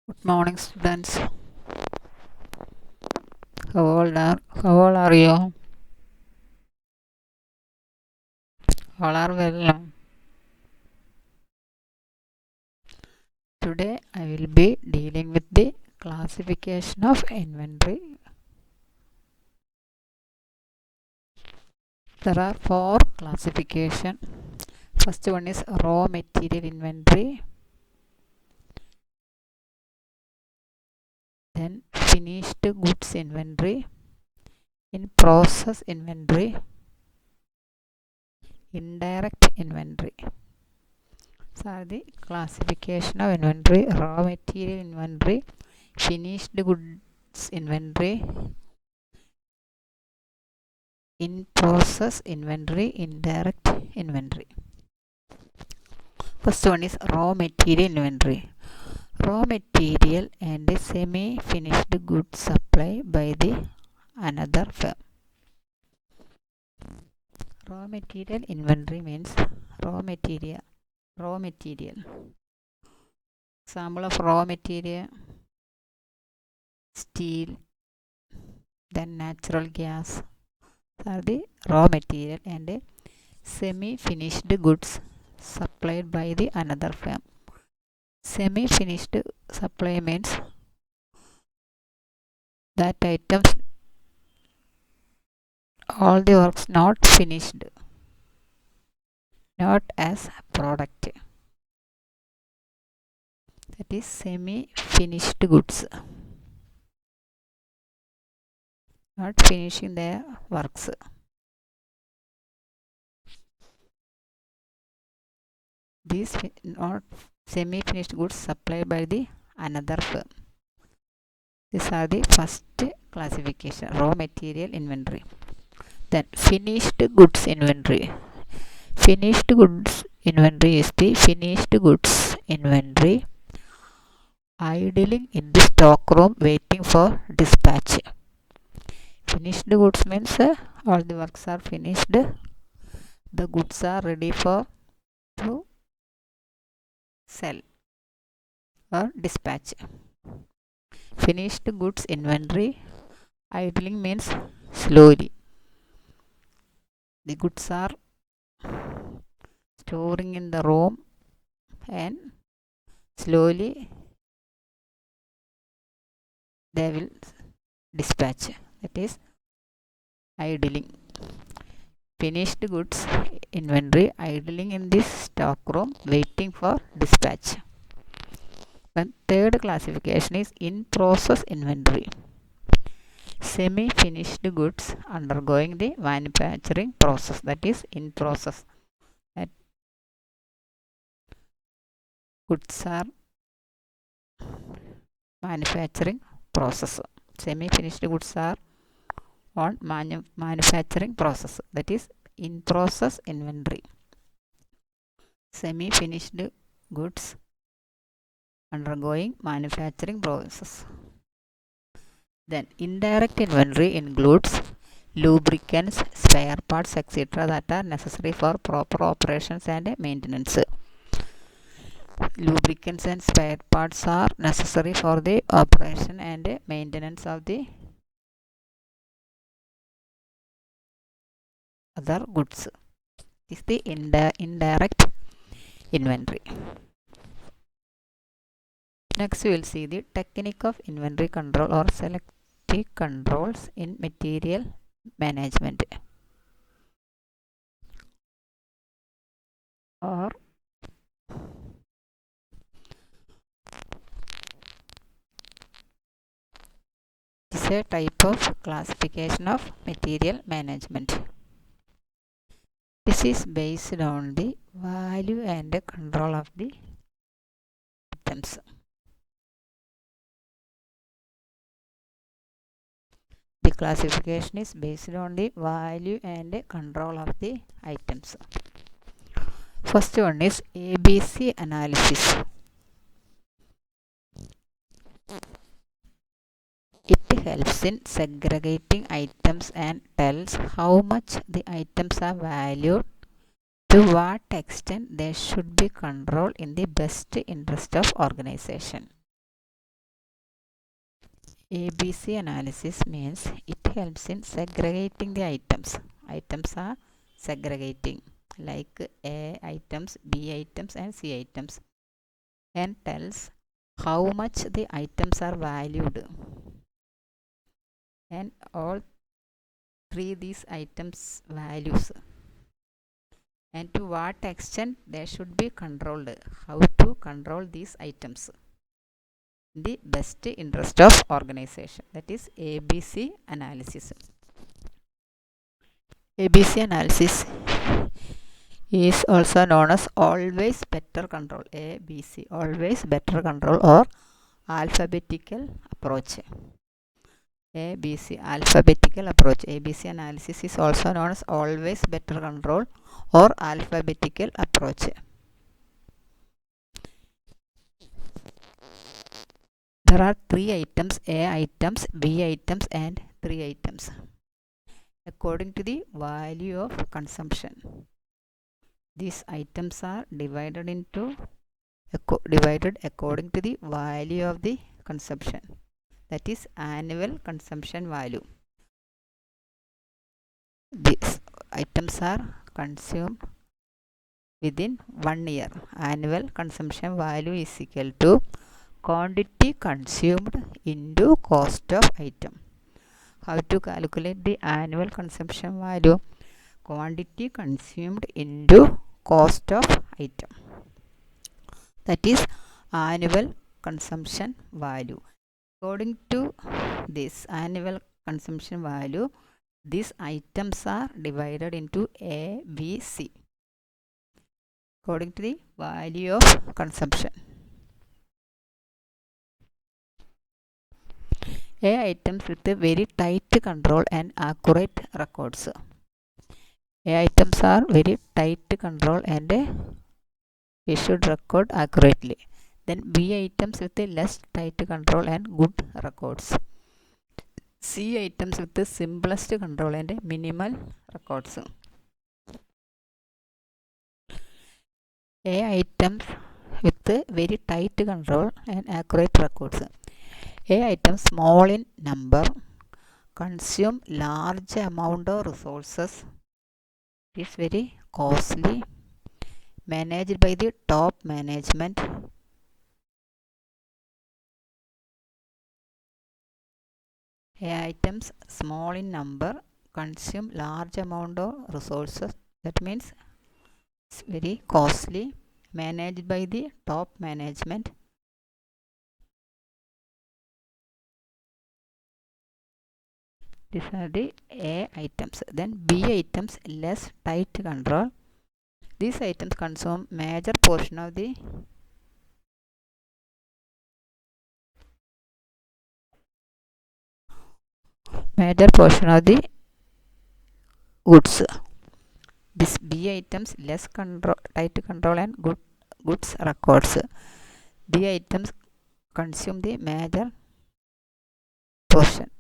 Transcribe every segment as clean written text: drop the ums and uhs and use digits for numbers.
Good morning, students. How old are you? All are well. Today I will be dealing with the classification of inventory. There are four classification. First one is raw material inventory, then finished goods inventory, in process inventory, indirect inventory. So the classification of inventory: raw material inventory, finished goods inventory, in process inventory, indirect inventory. First one is raw material inventory. Raw material and semi finished goods supplied by the another firm. Raw material inventory means raw material. Example of raw material: steel, then natural gas are the raw material and semi finished goods supplied by the another firm. Semi finished supply means that items all the works not finished, not as product. That is semi finished goods, not finishing their works. These not semi finished goods supplied by the another firm. These are the first classification: raw material inventory. Then finished goods inventory. Finished goods inventory is the finished goods inventory idling in the stock room waiting for dispatch. Finished goods means all the works are finished, the goods are ready for to sell or dispatch. Finished goods inventory idling means slowly. The goods are storing in the room and slowly they will dispatch. That is idling. Finished goods inventory idling in this stock room waiting for dispatch. Then third classification is in process inventory. Semi finished goods undergoing the manufacturing process, that is in process. That goods are manufacturing process. Semi finished goods are on manufacturing process, that is in process inventory. Semi finished goods undergoing manufacturing process. Then indirect inventory includes lubricants, spare parts, etc. that are necessary for proper operations and maintenance. Lubricants and spare parts are necessary for the operation and maintenance of the other goods. This is the indirect inventory. Next we will see the technique of inventory control or selective controls in material management, or is a type of classification of material management. This is based on the value and control of the items. The classification is based on the value and control of the items. First one is ABC analysis. It helps in segregating items and tells how much the items are valued, to what extent they should be controlled in the best interest of organization. ABC analysis means it helps in segregating the items. Items are segregating like A items, B items and C items, and tells how much the items are valued, and all three these items values, and to what extent they should be controlled, how to control these items in the best interest of organization. That is ABC analysis. ABC analysis is also known as always better control. ABC, always better control, or alphabetical approach. ABC, alphabetical approach. ABC analysis is also known as always better control or alphabetical approach. There are three items: A items, B items and 3 items according to the value of consumption. These items are divided according to the value of the consumption, that is annual consumption value. These items are consumed within 1 year. Annual consumption value is equal to quantity consumed into cost of item. How to calculate the annual consumption value? Quantity consumed into cost of item, that is annual consumption value. According to this annual consumption value, these items are divided into A, B, C according to the value of consumption. A items with a very tight control and accurate records. A items are very tight control and we should record accurately. Then B items with a less tight control and good records. C items with the simplest control and minimal records. A items with a very tight control and accurate records. A items small in number, consume large amount of resources, is very costly, managed by the top management, A items small in number, consume large amount of resources, that means it's very costly, managed by the top management. These are the A items. Then B items less tight control. These items consume major portion of the goods. This B items less tight control and goods records. B items consume the major portion.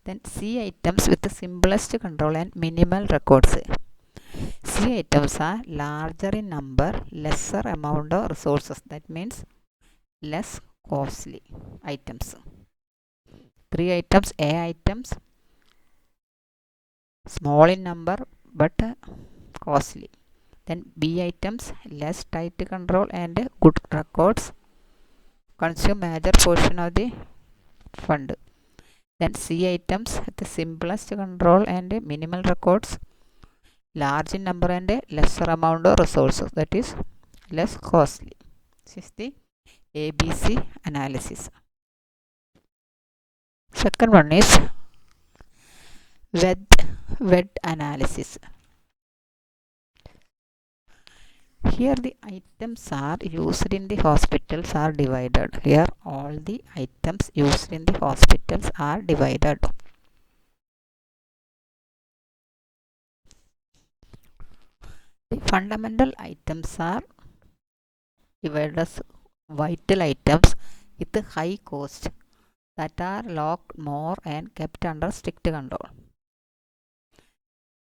Then C items with the simplest control and minimal records. C items are larger in number, lesser amount of resources, that means less costly items. 3 items, A items small in number but costly. Then B items less tight control and good records, consume major portion of the fund. Then C items with the simplest control and minimal records, large in number and lesser amount of resources, that is less costly. This is the ABC analysis. Second one is WED analysis. Here the items are used in the hospitals are divided. Here all the items used in the hospitals are divided. The fundamental items are divided as vital items with high cost that are locked more and kept under strict control.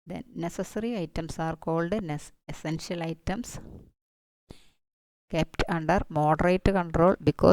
Then necessary items are called essential items, kept under moderate control because